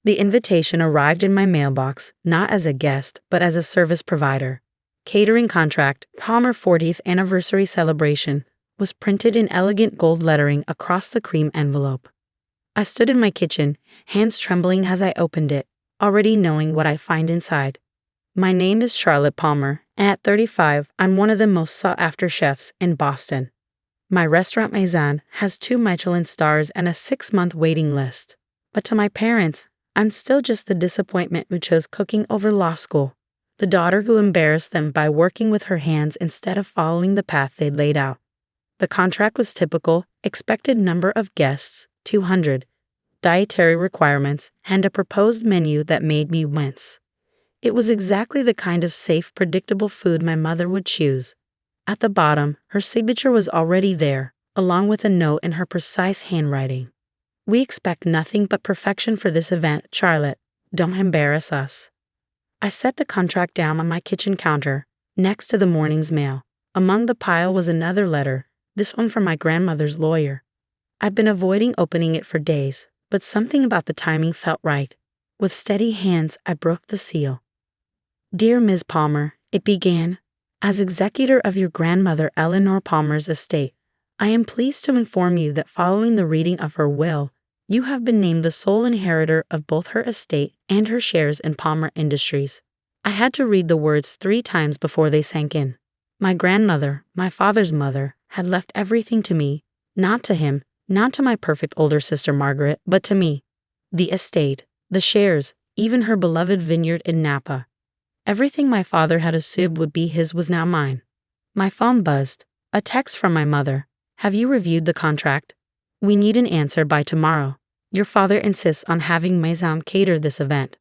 The invitation arrived in my mailbox, not as a guest, but as a service provider. Catering contract, Palmer 40th anniversary celebration, was printed in elegant gold lettering across the cream envelope. I stood in my kitchen, hands trembling as I opened it, already knowing what I find inside. My name is Charlotte Palmer, and at 35, I'm one of the most sought-after chefs in Boston. My restaurant Maison has 2 Michelin stars and a 6-month waiting list. But to my parents, I'm still just the disappointment who chose cooking over law school, the daughter who embarrassed them by working with her hands instead of following the path they'd laid out. The contract was typical, expected number of guests, 200, dietary requirements, and a proposed menu that made me wince. It was exactly the kind of safe, predictable food my mother would choose. At the bottom, her signature was already there, along with a note in her precise handwriting. We expect nothing but perfection for this event, Charlotte. Don't embarrass us. I set the contract down on my kitchen counter, next to the morning's mail. Among the pile was another letter, this one from my grandmother's lawyer. I'd been avoiding opening it for days, but something about the timing felt right. With steady hands, I broke the seal. Dear Ms. Palmer, it began, as executor of your grandmother Eleanor Palmer's estate, I am pleased to inform you that following the reading of her will, you have been named the sole inheritor of both her estate and her shares in Palmer Industries. I had to read the words 3 times before they sank in. My grandmother, my father's mother, had left everything to me, not to him, not to my perfect older sister Margaret, but to me. The estate, the shares, even her beloved vineyard in Napa. Everything my father had assumed would be his was now mine. My phone buzzed. A text from my mother. Have you reviewed the contract? We need an answer by tomorrow. Your father insists on having Maison cater this event.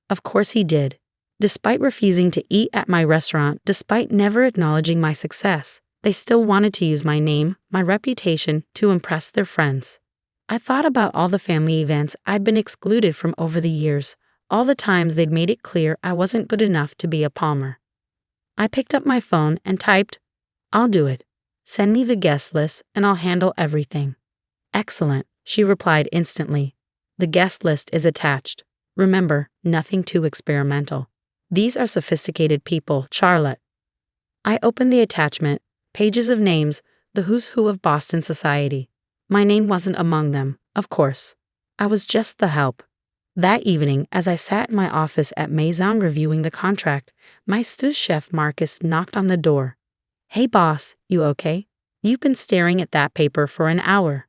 Of course he did. Despite refusing to eat at my restaurant, despite never acknowledging my success, they still wanted to use my name, my reputation, to impress their friends. I thought about all the family events I'd been excluded from over the years, all the times they'd made it clear I wasn't good enough to be a Palmer. I picked up my phone and typed, "I'll do it. Send me the guest list and I'll handle everything." "Excellent," she replied instantly. "The guest list is attached. Remember, nothing too experimental. These are sophisticated people, Charlotte." I opened the attachment, pages of names, the who's who of Boston society. My name wasn't among them, of course. I was just the help. That evening, as I sat in my office at Maison reviewing the contract, my sous chef Marcus knocked on the door. "Hey boss, you okay? You've been staring at that paper for an hour."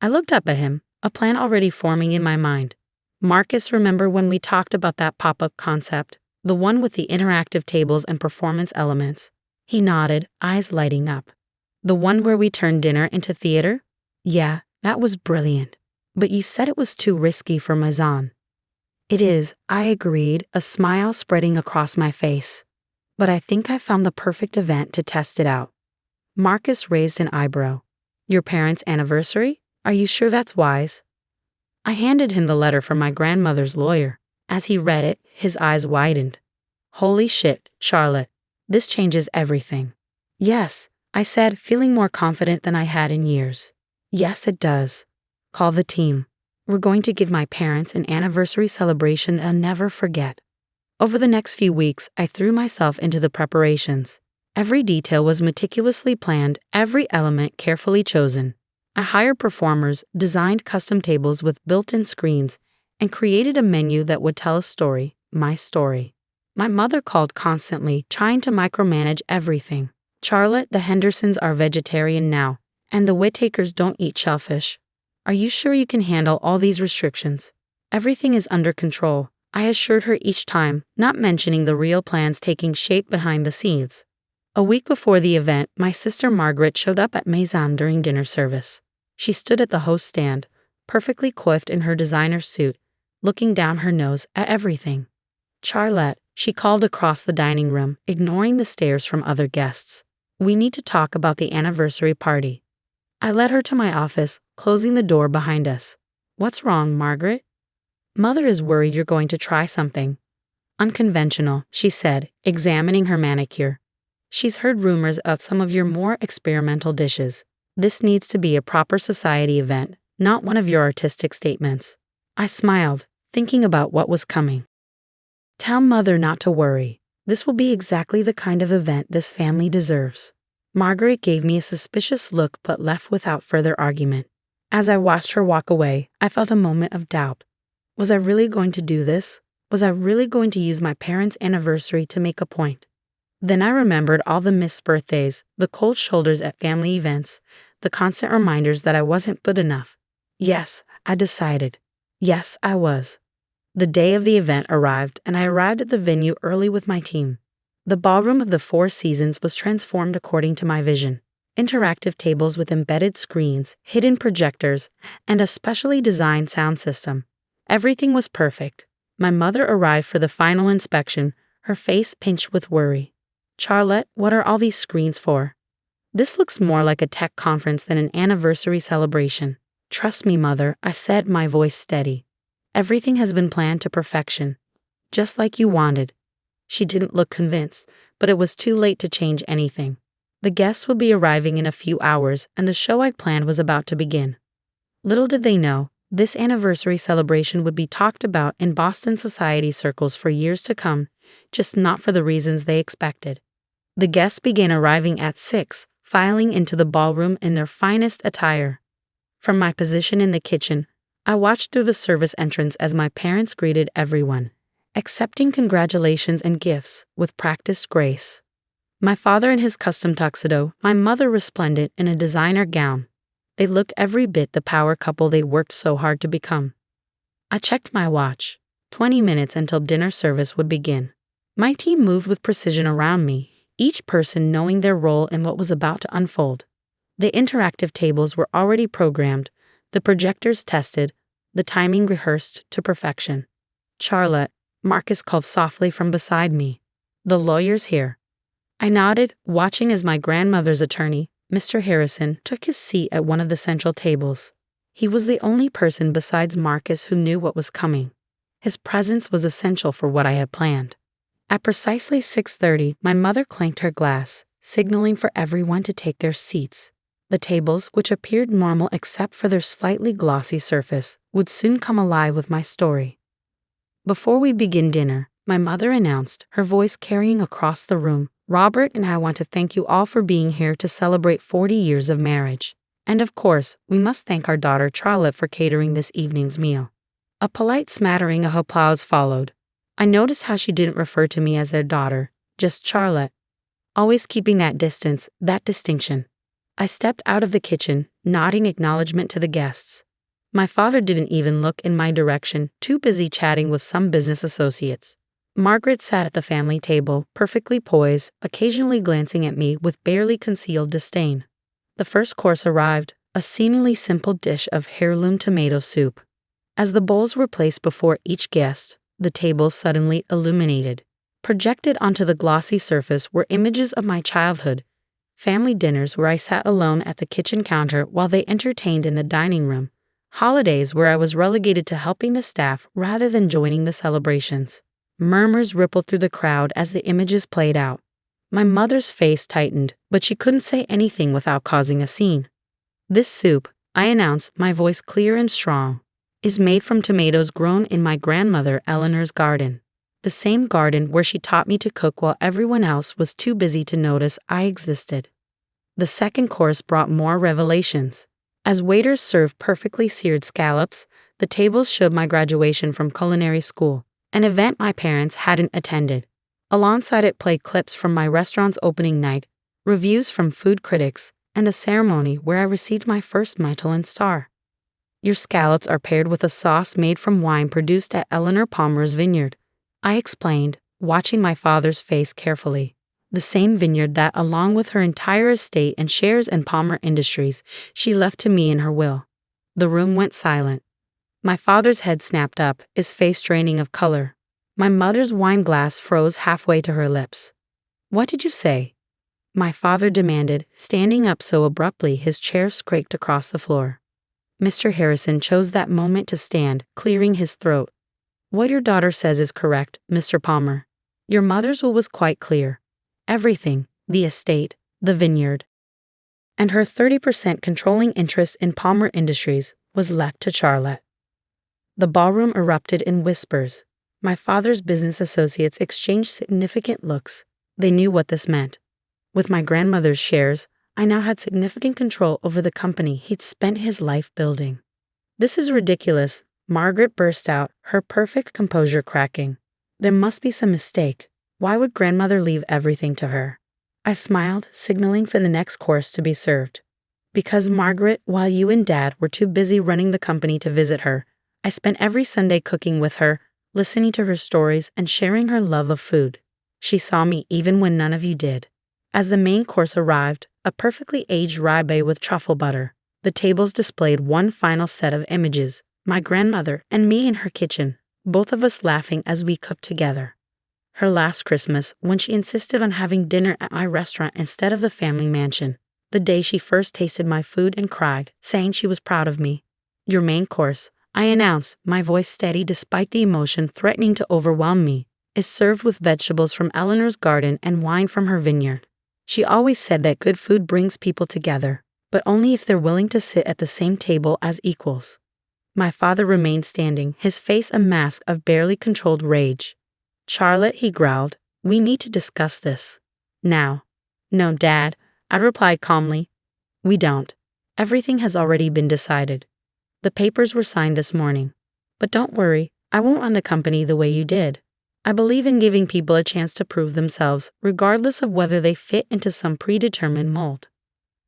I looked up at him, a plan already forming in my mind. "Marcus, remember when we talked about that pop-up concept, the one with the interactive tables and performance elements?" He nodded, eyes lighting up. "The one where we turned dinner into theater?" "Yeah, that was brilliant. But you said it was too risky for Maison." "It is," I agreed, a smile spreading across my face. "But I think I found the perfect event to test it out." Marcus raised an eyebrow. "Your parents' anniversary? Are you sure that's wise?" I handed him the letter from my grandmother's lawyer. As he read it, his eyes widened. "Holy shit, Charlotte. This changes everything." "Yes," I said, feeling more confident than I had in years. "Yes, it does. Call the team. We're going to give my parents an anniversary celebration they'll never forget." Over the next few weeks, I threw myself into the preparations. Every detail was meticulously planned, every element carefully chosen. I hired performers, designed custom tables with built-in screens, and created a menu that would tell a story, my story. My mother called constantly, trying to micromanage everything. "Charlotte, the Hendersons are vegetarian now, and the Whittakers don't eat shellfish. Are you sure you can handle all these restrictions?" "Everything is under control," I assured her each time, not mentioning the real plans taking shape behind the scenes. A week before the event, my sister Margaret showed up at Maison during dinner service. She stood at the host stand, perfectly coiffed in her designer suit, looking down her nose at everything. "Charlotte," she called across the dining room, ignoring the stares from other guests. "We need to talk about the anniversary party." I led her to my office, closing the door behind us. "What's wrong, Margaret?" "Mother is worried you're going to try something unconventional," she said, examining her manicure. "She's heard rumors about some of your more experimental dishes. This needs to be a proper society event, not one of your artistic statements." I smiled, thinking about what was coming. Tell Mother not to worry. This will be exactly the kind of event this family deserves. Margaret gave me a suspicious look but left without further argument. As I watched her walk away, I felt a moment of doubt. Was I really going to do this? Was I really going to use my parents' anniversary to make a point? Then I remembered all the missed birthdays, the cold shoulders at family events, the constant reminders that I wasn't good enough. Yes, I decided. Yes, I was. The day of the event arrived, and I arrived at the venue early with my team. The ballroom of the Four Seasons was transformed according to my vision. Interactive tables with embedded screens, hidden projectors, and a specially designed sound system. Everything was perfect. My mother arrived for the final inspection, her face pinched with worry. "Charlotte, what are all these screens for?" "This looks more like a tech conference than an anniversary celebration." "Trust me, Mother," I said, my voice steady. "Everything has been planned to perfection. Just like you wanted." She didn't look convinced, but it was too late to change anything. The guests would be arriving in a few hours, and the show I'd planned was about to begin. Little did they know, this anniversary celebration would be talked about in Boston society circles for years to come, just not for the reasons they expected. The guests began arriving at 6, filing into the ballroom in their finest attire. From my position in the kitchen, I watched through the service entrance as my parents greeted everyone, accepting congratulations and gifts with practiced grace. My father in his custom tuxedo, my mother resplendent in a designer gown. They looked every bit the power couple they'd worked so hard to become. I checked my watch. 20 minutes until dinner service would begin. My team moved with precision around me, each person knowing their role in what was about to unfold. The interactive tables were already programmed, the projectors tested, the timing rehearsed to perfection. "Charlotte," Marcus called softly from beside me. "The lawyer's here." I nodded, watching as my grandmother's attorney, Mr. Harrison, took his seat at one of the central tables. He was the only person besides Marcus who knew what was coming. His presence was essential for what I had planned. At precisely 6:30, my mother clanked her glass, signaling for everyone to take their seats. The tables, which appeared normal except for their slightly glossy surface, would soon come alive with my story. "Before we begin dinner," my mother announced, her voice carrying across the room, "Robert and I want to thank you all for being here to celebrate 40 years of marriage. And of course, we must thank our daughter Charlotte for catering this evening's meal." A polite smattering of applause followed. I noticed how she didn't refer to me as their daughter, just Charlotte. Always keeping that distance, that distinction. I stepped out of the kitchen, nodding acknowledgement to the guests. My father didn't even look in my direction, too busy chatting with some business associates. Margaret sat at the family table, perfectly poised, occasionally glancing at me with barely concealed disdain. The first course arrived, a seemingly simple dish of heirloom tomato soup. As the bowls were placed before each guest, the table suddenly illuminated. Projected onto the glossy surface were images of my childhood, family dinners where I sat alone at the kitchen counter while they entertained in the dining room, holidays where I was relegated to helping the staff rather than joining the celebrations. Murmurs rippled through the crowd as the images played out. My mother's face tightened, but she couldn't say anything without causing a scene. "This soup," I announced, my voice clear and strong, "is made from tomatoes grown in my grandmother Eleanor's garden. The same garden where she taught me to cook while everyone else was too busy to notice I existed." The second course brought more revelations. As waiters served perfectly seared scallops, the tables showed my graduation from culinary school, an event my parents hadn't attended. Alongside it played clips from my restaurant's opening night, reviews from food critics, and a ceremony where I received my first Michelin star. "Your scallops are paired with a sauce made from wine produced at Eleanor Palmer's vineyard," I explained, watching my father's face carefully. The same vineyard that, along with her entire estate and shares in Palmer Industries, she left to me in her will. The room went silent. My father's head snapped up, his face draining of color. My mother's wine glass froze halfway to her lips. "What did you say?" my father demanded, standing up so abruptly his chair scraped across the floor. Mr. Harrison chose that moment to stand, clearing his throat. "What your daughter says is correct, Mr. Palmer. Your mother's will was quite clear. Everything, the estate, the vineyard, and her 30% controlling interest in Palmer Industries was left to Charlotte." The ballroom erupted in whispers. My father's business associates exchanged significant looks. They knew what this meant. With my grandmother's shares, I now had significant control over the company he'd spent his life building. "This is ridiculous," Margaret burst out, her perfect composure cracking. "There must be some mistake. Why would grandmother leave everything to her?" I smiled, signaling for the next course to be served. "Because, Margaret, while you and Dad were too busy running the company to visit her, I spent every Sunday cooking with her, listening to her stories and sharing her love of food. She saw me even when none of you did." As the main course arrived, a perfectly aged ribeye with truffle butter, the tables displayed one final set of images, my grandmother and me in her kitchen, both of us laughing as we cooked together. Her last Christmas, when she insisted on having dinner at my restaurant instead of the family mansion. The day she first tasted my food and cried, saying she was proud of me. "Your main course," I announced, my voice steady despite the emotion threatening to overwhelm me, "is served with vegetables from Eleanor's garden and wine from her vineyard." She always said that good food brings people together, but only if they're willing to sit at the same table as equals. My father remained standing, his face a mask of barely controlled rage. "Charlotte," he growled, "we need to discuss this. Now." "No, Dad," I replied calmly. "We don't. Everything has already been decided. The papers were signed this morning. But don't worry, I won't run the company the way you did. I believe in giving people a chance to prove themselves, regardless of whether they fit into some predetermined mold."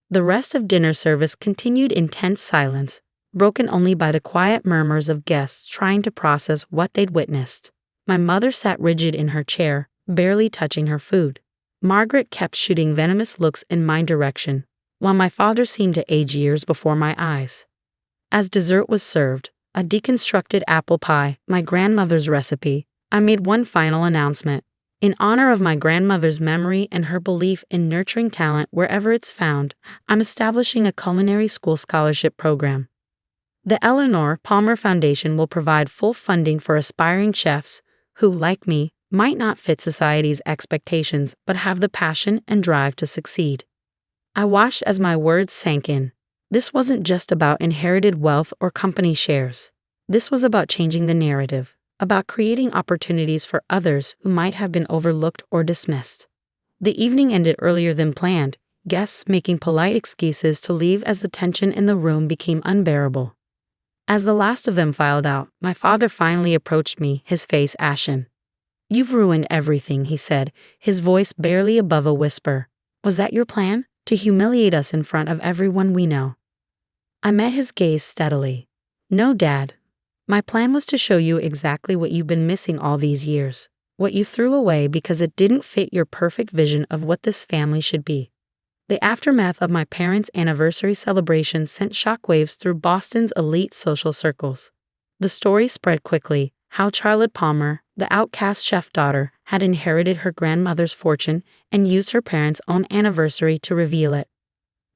The rest of dinner service continued in tense silence, broken only by the quiet murmurs of guests trying to process what they'd witnessed. My mother sat rigid in her chair, barely touching her food. Margaret kept shooting venomous looks in my direction, while my father seemed to age years before my eyes. As dessert was served, a deconstructed apple pie, my grandmother's recipe, I made one final announcement. In honor of my grandmother's memory and her belief in nurturing talent wherever it's found, I'm establishing a culinary school scholarship program. The Eleanor Palmer Foundation will provide full funding for aspiring chefs who, like me, might not fit society's expectations but have the passion and drive to succeed. I watched as my words sank in. This wasn't just about inherited wealth or company shares. This was about changing the narrative, about creating opportunities for others who might have been overlooked or dismissed. The evening ended earlier than planned, guests making polite excuses to leave as the tension in the room became unbearable. As the last of them filed out, my father finally approached me, his face ashen. "You've ruined everything," he said, his voice barely above a whisper. "Was that your plan? To humiliate us in front of everyone we know?" I met his gaze steadily. "No, Dad. My plan was to show you exactly what you've been missing all these years, what you threw away because it didn't fit your perfect vision of what this family should be." The aftermath of my parents' anniversary celebration sent shockwaves through Boston's elite social circles. The story spread quickly, how Charlotte Palmer, the outcast chef daughter, had inherited her grandmother's fortune and used her parents' own anniversary to reveal it.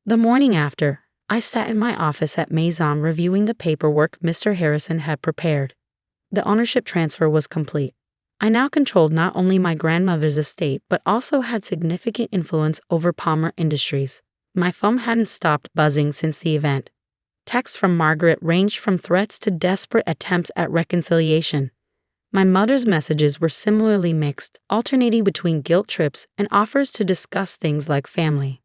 The morning after, I sat in my office at Maison reviewing the paperwork Mr. Harrison had prepared. The ownership transfer was complete. I now controlled not only my grandmother's estate but also had significant influence over Palmer Industries. My phone hadn't stopped buzzing since the event. Texts from Margaret ranged from threats to desperate attempts at reconciliation. My mother's messages were similarly mixed, alternating between guilt trips and offers to discuss things like family.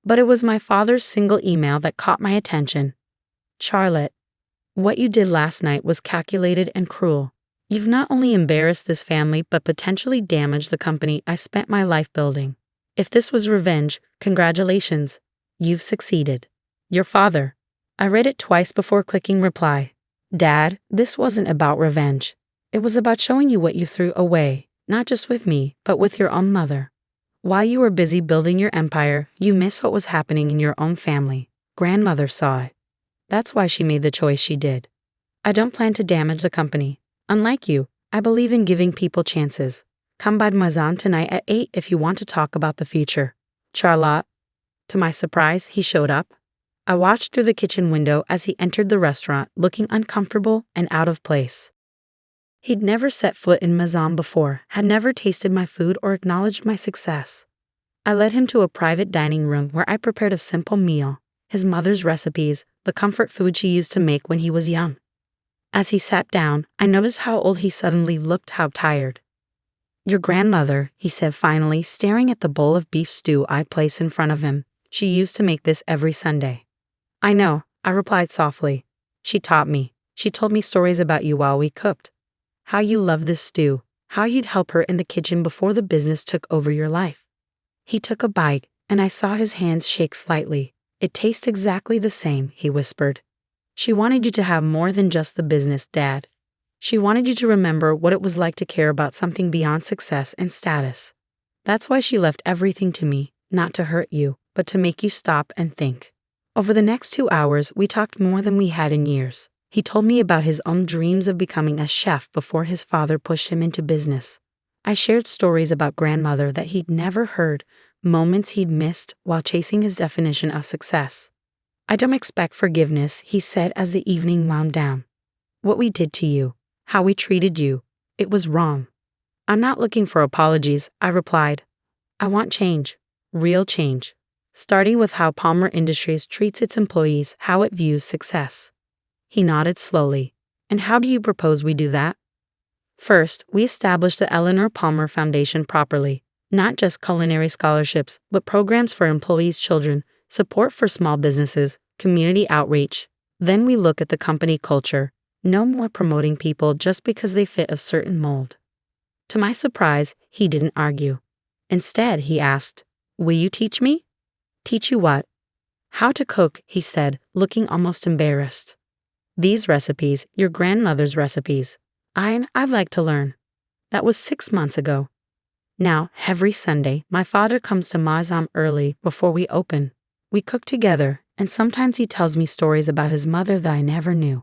But it was my father's single email that caught my attention. "Charlotte, what you did last night was calculated and cruel. You've not only embarrassed this family but potentially damaged the company I spent my life building. If this was revenge, congratulations. You've succeeded. Your father." I read it twice before clicking reply. "Dad, this wasn't about revenge. It was about showing you what you threw away, not just with me, but with your own mother. While you were busy building your empire, you missed what was happening in your own family. Grandmother saw it. That's why she made the choice she did. I don't plan to damage the company. Unlike you, I believe in giving people chances. Come by Maison tonight at 8 if you want to talk about the future. Charlotte." To my surprise, he showed up. I watched through the kitchen window as he entered the restaurant, looking uncomfortable and out of place. He'd never set foot in Maison before, had never tasted my food or acknowledged my success. I led him to a private dining room where I prepared a simple meal, his mother's recipes, the comfort food she used to make when he was young. As he sat down, I noticed how old he suddenly looked, how tired. Your grandmother, he said finally, staring at the bowl of beef stew I placed in front of him. She used to make this every Sunday. I know, I replied softly. She taught me. She told me stories about you while we cooked. How you loved this stew, how you'd help her in the kitchen before the business took over your life. He took a bite, and I saw his hands shake slightly. It tastes exactly the same, he whispered. She wanted you to have more than just the business, Dad. She wanted you to remember what it was like to care about something beyond success and status. That's why she left everything to me, not to hurt you, but to make you stop and think. Over the next 2 hours, we talked more than we had in years. He told me about his own dreams of becoming a chef before his father pushed him into business. I shared stories about grandmother that he'd never heard, moments he'd missed while chasing his definition of success. I don't expect forgiveness, he said as the evening wound down. What we did to you, how we treated you, it was wrong. I'm not looking for apologies, I replied. I want change, real change, starting with how Palmer Industries treats its employees, how it views success. He nodded slowly. And how do you propose we do that? First, we establish the Eleanor Palmer Foundation properly, not just culinary scholarships, but programs for employees' children, support for small businesses, community outreach. Then we look at the company culture. No more promoting people just because they fit a certain mold. To my surprise, he didn't argue. Instead, he asked, "Will you teach me?" "Teach you what?" "How to cook," he said, looking almost embarrassed. "These recipes, your grandmother's recipes. I'd like to learn." That was 6 months ago. Now, every Sunday, my father comes to Mazam early before we open. We cook together, and sometimes he tells me stories about his mother that I never knew.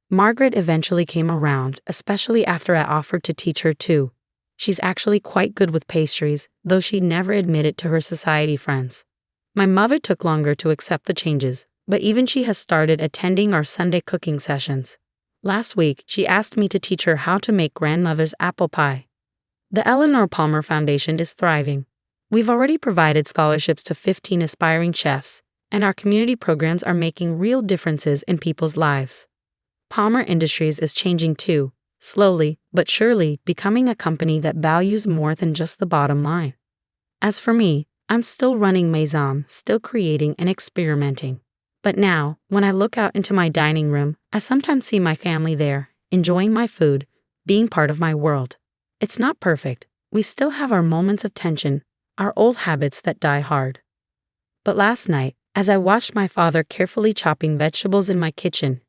Margaret eventually came around, especially after I offered to teach her too. She's actually quite good with pastries, though she'd never admit it to her society friends. My mother took longer to accept the changes, but even she has started attending our Sunday cooking sessions. Last week, she asked me to teach her how to make grandmother's apple pie. The Eleanor Palmer Foundation is thriving. We've already provided scholarships to 15 aspiring chefs, and our community programs are making real differences in people's lives. Palmer Industries is changing too, slowly but surely becoming a company that values more than just the bottom line. As for me, I'm still running Maison, still creating and experimenting. But now, when I look out into my dining room, I sometimes see my family there, enjoying my food, being part of my world. It's not perfect. We still have our moments of tension, our old habits that die hard. But last night, as I watched my father carefully chopping vegetables in my kitchen,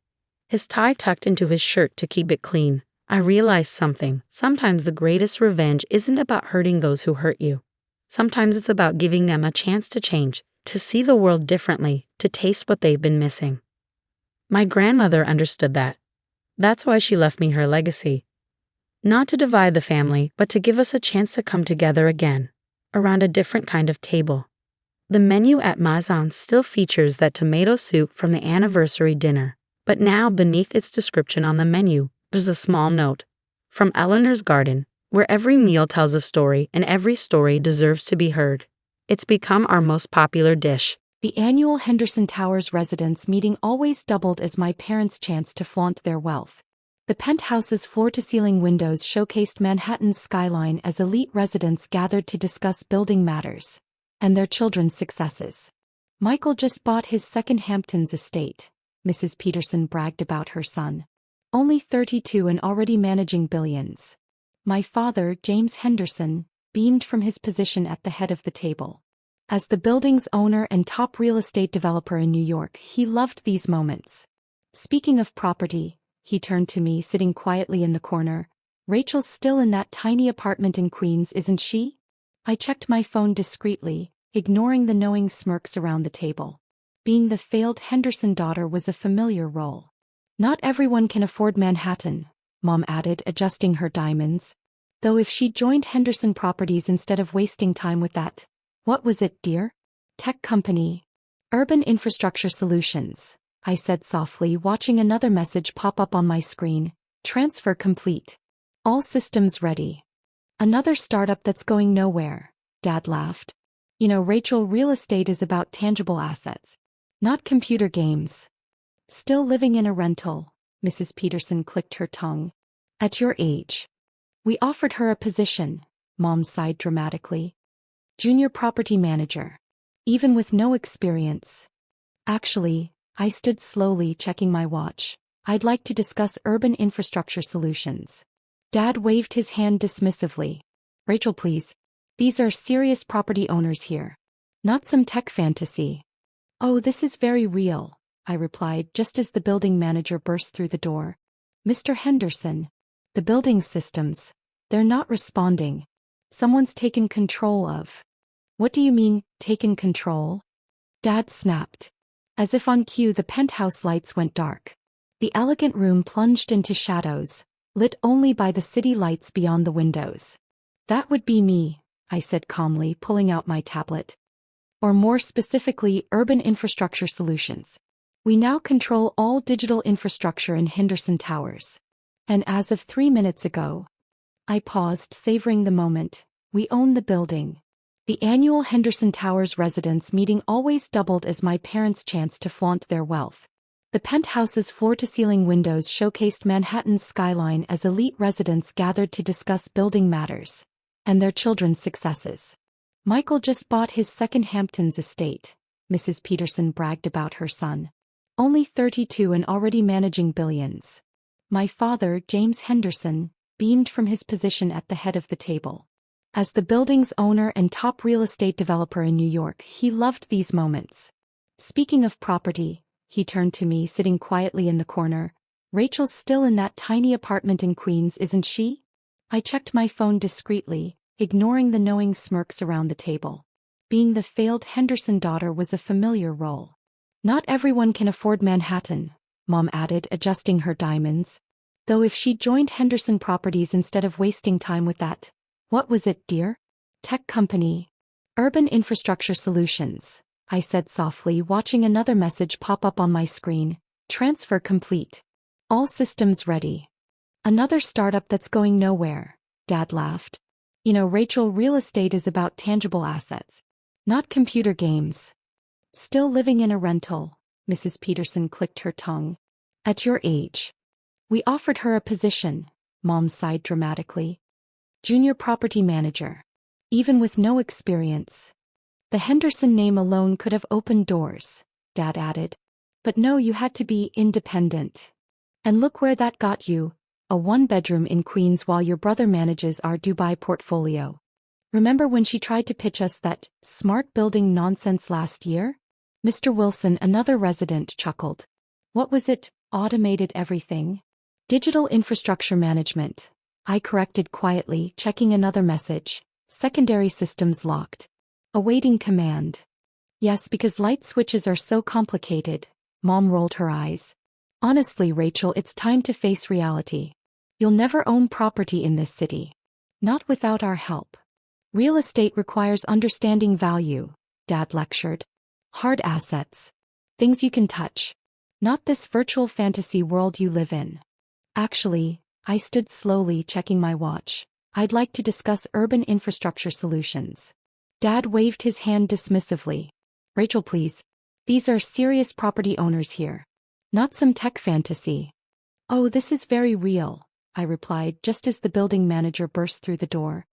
his tie tucked into his shirt to keep it clean, I realized something. Sometimes the greatest revenge isn't about hurting those who hurt you. Sometimes it's about giving them a chance to change, to see the world differently, to taste what they've been missing. My grandmother understood that. That's why she left me her legacy. Not to divide the family, but to give us a chance to come together again, around a different kind of table. The menu at Mazan still features that tomato soup from the anniversary dinner, but now beneath its description on the menu, there's a small note. From Eleanor's Garden, where every meal tells a story and every story deserves to be heard. It's become our most popular dish. The annual Henderson Towers residents meeting always doubled as my parents' chance to flaunt their wealth. The penthouse's floor-to-ceiling windows showcased Manhattan's skyline as elite residents gathered to discuss building matters and their children's successes. Michael just bought his second Hamptons estate, Mrs. Peterson bragged about her son. Only 32 and already managing billions. My father, James Henderson, beamed from his position at the head of the table. As the building's owner and top real estate developer in New York, he loved these moments. Speaking of property, he turned to me, sitting quietly in the corner. Rachel's still in that tiny apartment in Queens, isn't she? I checked my phone discreetly, ignoring the knowing smirks around the table. Being the failed Henderson daughter was a familiar role. Not everyone can afford Manhattan, Mom added, adjusting her diamonds. Though if she joined Henderson Properties instead of wasting time with that, what was it, dear? Tech company. Urban Infrastructure Solutions, I said softly, watching another message pop up on my screen. Transfer complete. All systems ready. Another startup that's going nowhere, Dad laughed. You know, Rachel, real estate is about tangible assets, not computer games. Still living in a rental, Mrs. Peterson clicked her tongue. At your age. We offered her a position, Mom sighed dramatically. Junior property manager. Even with no experience. Actually, I stood slowly checking my watch. I'd like to discuss urban infrastructure solutions. Dad waved his hand dismissively. Rachel, please. These are serious property owners here. Not some tech fantasy. Oh, this is very real, I replied just as the building manager burst through the door. Mr. Henderson. The building systems. They're not responding. Someone's taken control of. What do you mean, taken control? Dad snapped. As if on cue, the penthouse lights went dark. The elegant room plunged into shadows, lit only by the city lights beyond the windows. That would be me, I said calmly, pulling out my tablet. Or more specifically, urban infrastructure solutions. We now control all digital infrastructure in Henderson Towers. And as of 3 minutes ago, I paused, savoring the moment. We own the building. The annual Henderson Towers residents meeting always doubled as my parents' chance to flaunt their wealth. The penthouse's floor-to-ceiling windows showcased Manhattan's skyline as elite residents gathered to discuss building matters and their children's successes. Michael just bought his second Hamptons estate, Mrs. Peterson bragged about her son. Only 32 and already managing billions. My father, James Henderson, beamed from his position at the head of the table. As the building's owner and top real estate developer in New York, he loved these moments. Speaking of property, he turned to me, sitting quietly in the corner. Rachel's still in that tiny apartment in Queens, isn't she? I checked my phone discreetly, ignoring the knowing smirks around the table. Being the failed Henderson daughter was a familiar role. Not everyone can afford Manhattan, Mom added, adjusting her diamonds. Though if she joined Henderson Properties instead of wasting time with that, what was it, dear? Tech company. Urban Infrastructure Solutions, I said softly, watching another message pop up on my screen. Transfer complete. All systems ready. Another startup that's going nowhere, Dad laughed. You know, Rachel, real estate is about tangible assets, not computer games. Still living in a rental, Mrs. Peterson clicked her tongue. At your age. We offered her a position, Mom sighed dramatically. Junior property manager. Even with no experience. The Henderson name alone could have opened doors, Dad added. But no, you had to be independent. And look where that got you, a one-bedroom in Queens while your brother manages our Dubai portfolio. Remember when she tried to pitch us that smart building nonsense last year? Mr. Wilson, another resident, chuckled. What was it? Automated everything? Digital infrastructure management. I corrected quietly, checking another message. Secondary systems locked. Awaiting command. Yes, because light switches are so complicated. Mom rolled her eyes. Honestly, Rachel, it's time to face reality. You'll never own property in this city. Not without our help. Real estate requires understanding value, Dad lectured. Hard assets. Things you can touch. Not this virtual fantasy world you live in. Actually, I stood slowly checking my watch. I'd like to discuss urban infrastructure solutions. Dad waved his hand dismissively. Rachel, please. These are serious property owners here. Not some tech fantasy. Oh, this is very real, I replied just as the building manager burst through the door.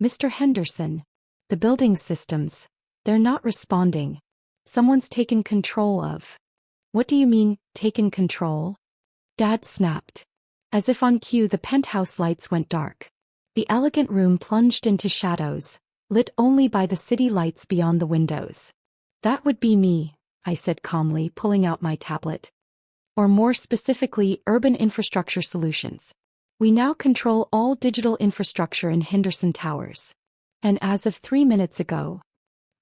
Mr. Henderson. The building systems. They're not responding. Someone's taken control of. What do you mean, taken control? Dad snapped. As if on cue, the penthouse lights went dark. The elegant room plunged into shadows, lit only by the city lights beyond the windows. That would be me, I said calmly, pulling out my tablet. Or more specifically, urban infrastructure solutions. We now control all digital infrastructure in Henderson Towers. And as of 3 minutes ago,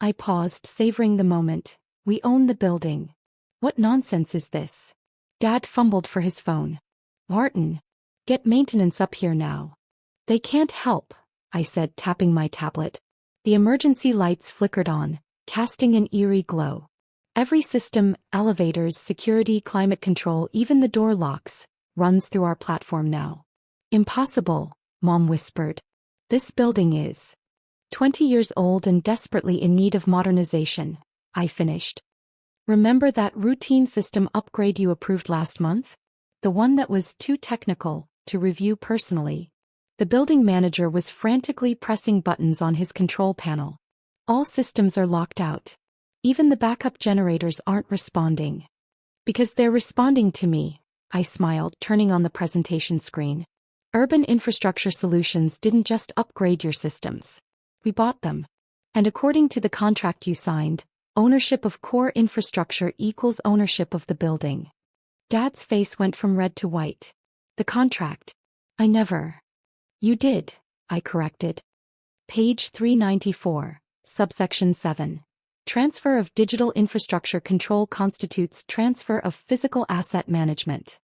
I paused, savoring the moment. We own the building. What nonsense is this? Dad fumbled for his phone. Martin, get maintenance up here now. They can't help, I said, tapping my tablet. The emergency lights flickered on, casting an eerie glow. Every system, elevators, security, climate control, even the door locks, runs through our platform now. Impossible, Mom whispered. This building is 20 years old and desperately in need of modernization, I finished. Remember that routine system upgrade you approved last month? the one that was too technical to review personally. The building manager was frantically pressing buttons on his control panel. All systems are locked out. Even the backup generators aren't responding. Because they're responding to me, I smiled, turning on the presentation screen. Urban Infrastructure Solutions didn't just upgrade your systems. We bought them. And according to the contract you signed, ownership of core infrastructure equals ownership of the building. Dad's face went from red to white. The contract. I never. You did, I corrected. Page 394, subsection 7. Transfer of digital infrastructure control constitutes transfer of physical asset management.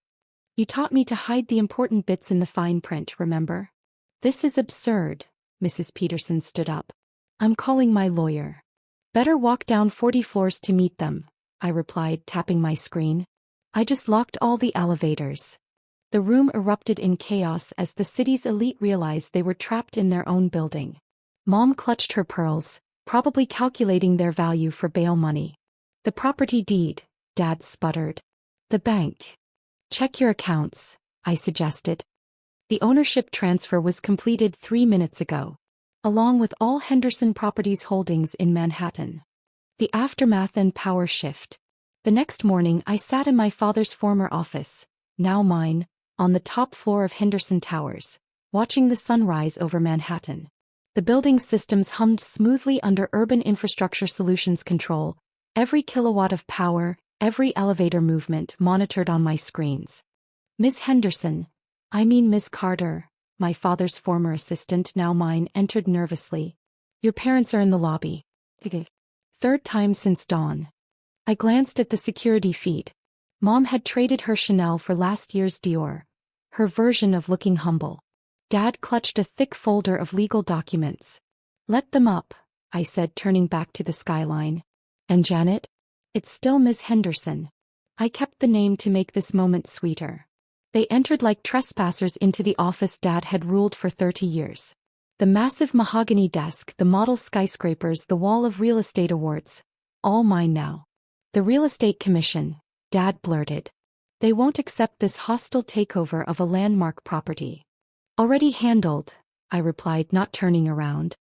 You taught me to hide the important bits in the fine print, remember? This is absurd. Mrs. Peterson stood up. I'm calling my lawyer. Better walk down 40 floors to meet them, I replied, tapping my screen. I just locked all the elevators. The room erupted in chaos as the city's elite realized they were trapped in their own building. Mom clutched her pearls, probably calculating their value for bail money. The property deed, Dad sputtered. The bank. Check your accounts, I suggested. The ownership transfer was completed 3 minutes ago, along with all Henderson Properties holdings in Manhattan. The aftermath and power shift. The next morning I sat in my father's former office, now mine, on the top floor of Henderson Towers, watching the sunrise over Manhattan. The building's systems hummed smoothly under Urban Infrastructure Solutions control, every kilowatt of power, every elevator movement monitored on my screens. Ms. Henderson, I mean Ms. Carter, my father's former assistant, now mine, entered nervously. Your parents are in the lobby. Third time since dawn. I glanced at the security feed. Mom had traded her Chanel for last year's Dior, her version of looking humble. Dad clutched a thick folder of legal documents. Let them up, I said, turning back to the skyline. And Janet? It's still Ms. Henderson. I kept the name to make this moment sweeter. They entered like trespassers into the office Dad had ruled for 30 years. The massive mahogany desk, the model skyscrapers, the wall of real estate awards. All mine now. The real estate commission, Dad blurted. They won't accept this hostile takeover of a landmark property. Already handled, I replied, not turning around.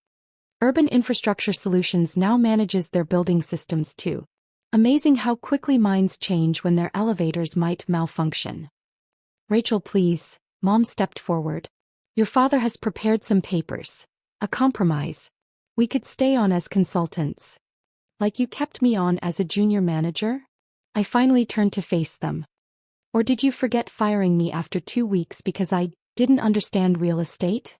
Urban Infrastructure Solutions now manages their building systems too. Amazing how quickly minds change when their elevators might malfunction. Rachel, please, Mom stepped forward. Your father has prepared some papers. A compromise. We could stay on as consultants. Like you kept me on as a junior manager? I finally turned to face them. Or did you forget firing me after 2 weeks because I didn't understand real estate?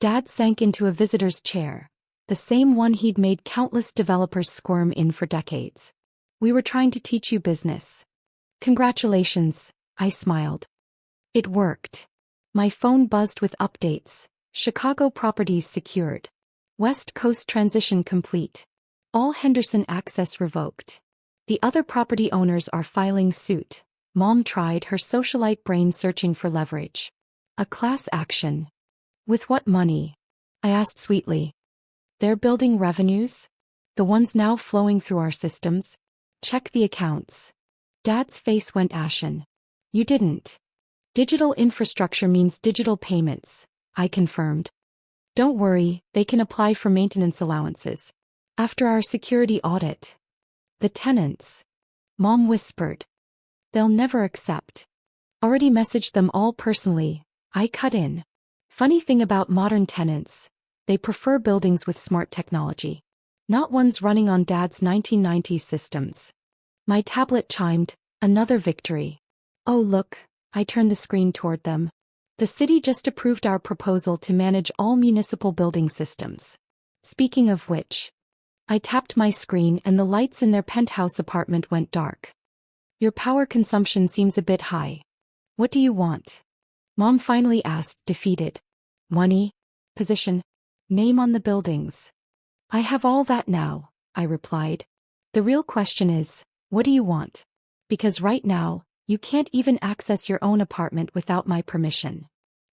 Dad sank into a visitor's chair, the same one he'd made countless developers squirm in for decades. We were trying to teach you business. Congratulations, I smiled. It worked. My phone buzzed with updates. Chicago properties secured. West Coast transition complete. All Henderson access revoked. The other property owners are filing suit. Mom tried, her socialite brain searching for leverage. A class action. With what money? I asked sweetly. Their building revenues? The ones now flowing through our systems? Check the accounts. Dad's face went ashen. You didn't. Digital infrastructure means digital payments, I confirmed. Don't worry, they can apply for maintenance allowances. After our security audit. The tenants. Mom whispered. They'll never accept. Already messaged them all personally, I cut in. Funny thing about modern tenants, they prefer buildings with smart technology. Not ones running on Dad's 1990s systems. My tablet chimed, another victory. Oh look, I turned the screen toward them. The city just approved our proposal to manage all municipal building systems. Speaking of which, I tapped my screen and the lights in their penthouse apartment went dark. Your power consumption seems a bit high. What do you want? Mom finally asked, defeated. Money? Position? Name on the buildings. I have all that now, I replied. The real question is, what do you want? Because right now, you can't even access your own apartment without my permission.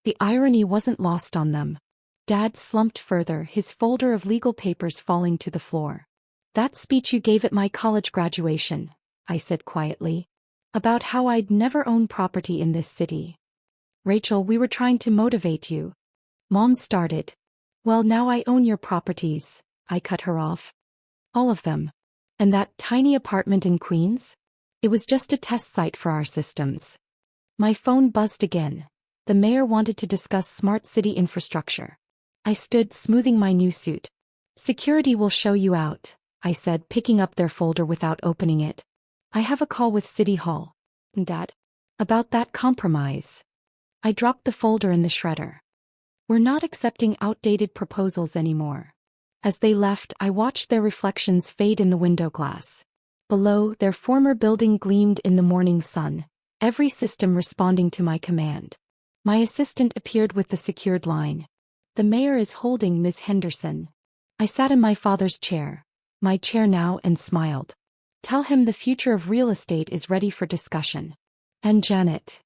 The irony wasn't lost on them. Dad slumped further, his folder of legal papers falling to the floor. That speech you gave at my college graduation, I said quietly. About how I'd never own property in this city. Rachel, we were trying to motivate you. Mom started. Well, now I own your properties, I cut her off. All of them. And that tiny apartment in Queens? It was just a test site for our systems. My phone buzzed again. The mayor wanted to discuss smart city infrastructure. I stood, smoothing my new suit. Security will show you out, I said, picking up their folder without opening it. I have a call with City Hall. Dad? About that compromise. I dropped the folder in the shredder. We're not accepting outdated proposals anymore. As they left, I watched their reflections fade in the window glass. Below, their former building gleamed in the morning sun, every system responding to my command. My assistant appeared with the secured line. The mayor is holding Miss Henderson. I sat in my father's chair, my chair now, and smiled. Tell him the future of real estate is ready for discussion. And Janet.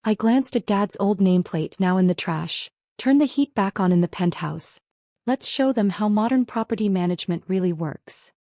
I glanced at Dad's old nameplate now in the trash. Turn the heat back on in the penthouse. Let's show them how modern property management really works.